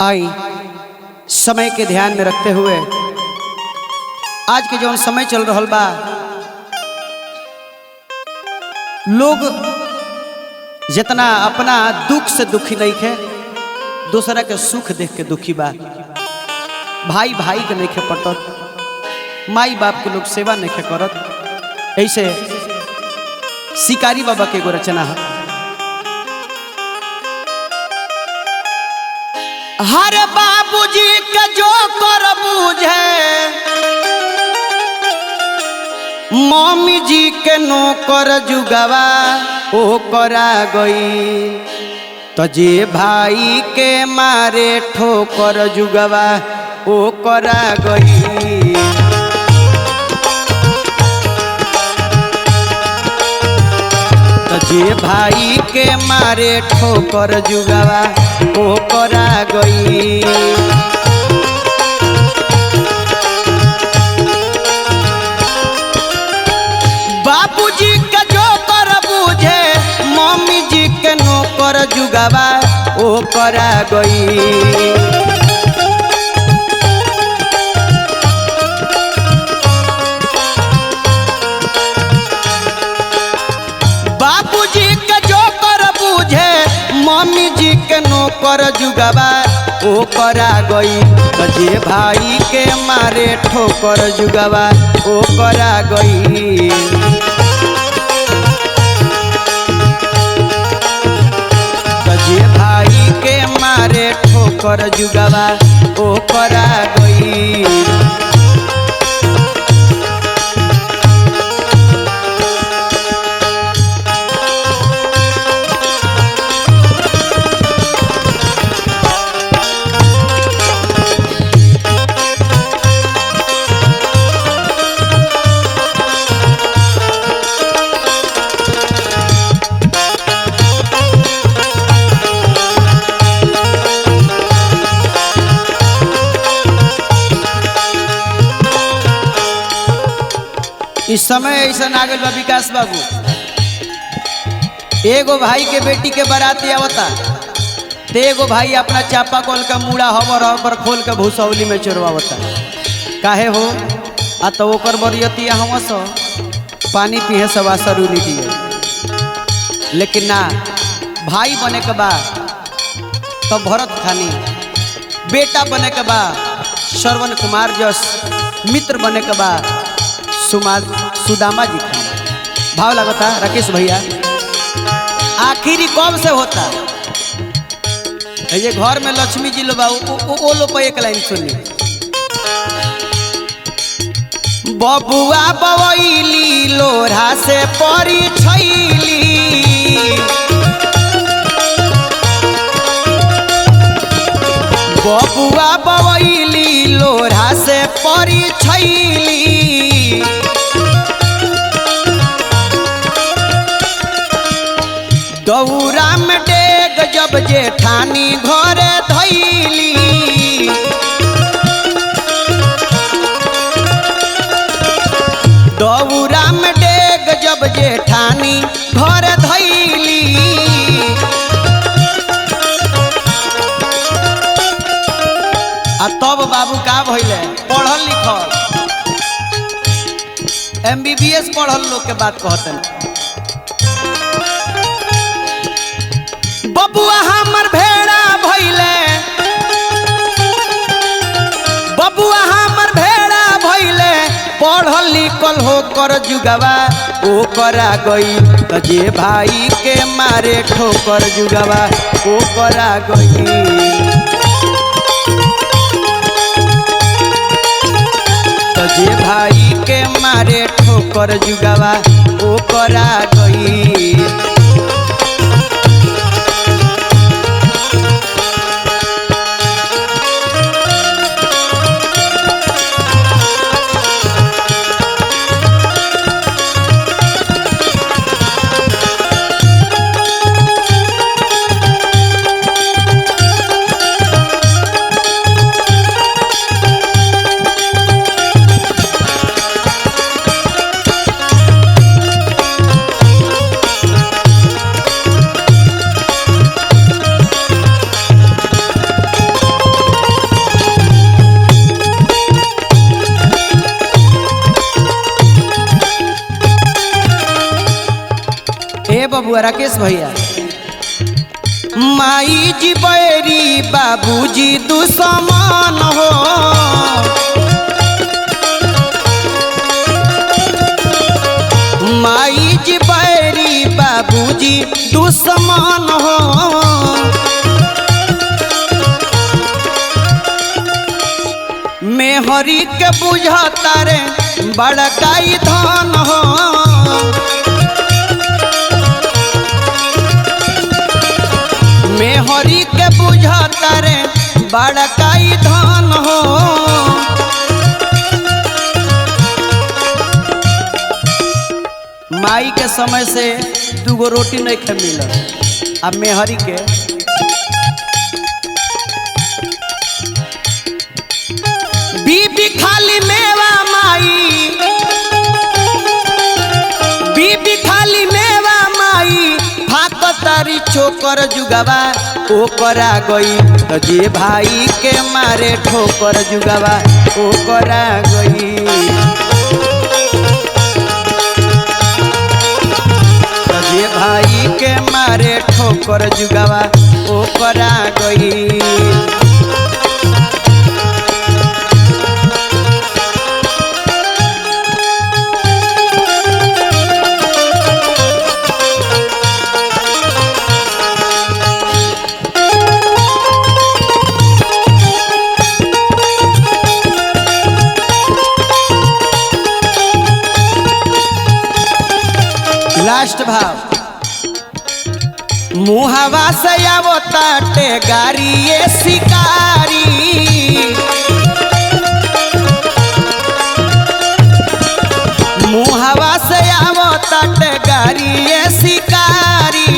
आई समय के ध्यान में रखते हुए आज के जो समय चल रहा बा, लोग जितना अपना दुख से दुखी नहीं है, दूसरा के सुख देख के दुखी बा। भाई भाई के नहीं खे पटत, माई बाप के लोग सेवा नहीं खे करत। ऐसे शिकारी बाबा के एगो रचना है। हर बाबूजी के जो कर बूझे, मम्मी जी के नौकर जुगवा ओ करा गई। तो जे भाई के मारे ठोकर जुगवा ओ करा गई। तो जे भाई के मारे ठोकर जुगवा ओ करा गई। बाबूजी के जो कर बूझे, मम्मी जी के नौकर जुगवा ओ करा गई। बाबूजी के जो कर बूझे, मम्मी जी के नौकर जुगवा ओ करा गई। जे भाई के मारे ठोकर जुगवा ओ करा गई। जे भाई के मारे ठोकर जुगवा ओ करा गई। इस समय ऐसा नागल बा विकास बाबू, एगो भाई के बेटी के बाराती आवता, ते एगो भाई अपना चापा कल का मुड़ा हबर हबर खोल के भूसौली में चोरवावता। काहे हो आ तो ओकर बरियती हम सो पानी पिए सवा सरूली दिए। लेकिन ना, भाई बने के बा तो भरत खानी, बेटा बने के बा श्रवण कुमार जस, मित्र बने के बा सुदामा जी खाना। भाव लगता राकेश भैया, आखिरी कब से होता ये घर में लक्ष्मी जी लो ओ लो पे एक लाइन सुनी। बबुआ बवैली लोढ़ा से परी छैली। बबुआ बवैली लोढ़ा से परी छैली। दौरा में डेग जब जेठानी घरे धैली। दौरा में डेग जब जेठानी घरे धैली। आ तब बाबू का भइले, पढ़ल लिखल MBBS पढ़ल लोग के बात कहते। बबुआ हमर भेड़ा भइले, बबुआ हमर भेड़ा भइले, पढ़ल लिखल होकर जुगवा ओ करा गई। तो जे भाई के मारे ठोकर जुगवा ओ करा गई। तो जे भाई के मारे ठोकर जुगवा ओ करा गई। बबुआ राकेश भैया। माई जी बैरी बाबूजी दुश्मन हो, माई जी बैरी बाबूजी दुश्मन हो। मेहरी के बुझता रे बड़काई धन हो, मेहरी के बुझता रे बड़काई धन हो। माई के समय से दूगो रोटी नहीं खे मिल, अब मेहरी के बीबी खाली मेवा माई, बीबी खाली मेवा माई फाक तारी चोकर जुगावा ओकरा गई। तो जे भाई के मारे ठोकर जुगावा ओकरा गई। जे भाई के मारे ठोकर जुगावा ओकरा गई। लास्ट भाव मुहावा से आवताटे गारी ये शिकारी, मुहावा से आवताटे गारी ये शिकारी।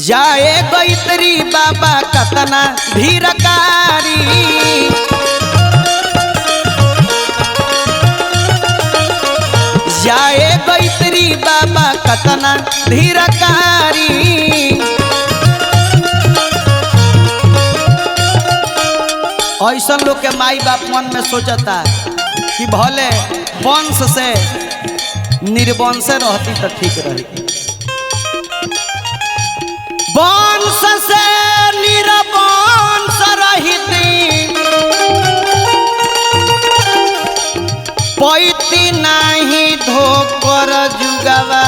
जाए गैतरी बाबा कतना धीरकारी, जाए गैतरी बाबा कतना धीरकारी। ऐसा लोग के माई बाप मन में सोचता कि भले वंश से निर्वंश रहती तो ठीक रहती, वंश से निर्वंश रहती पैती नहीं धोकर जुगावा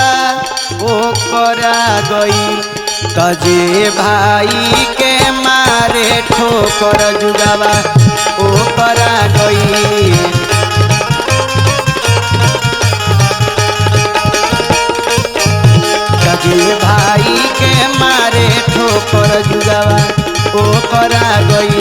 ओकरा गई। तजे भाई के मारे ठोकर जुगावा ओकरा गई। तजे भाई के मारे ठोकर जुगावा ओकरा गई।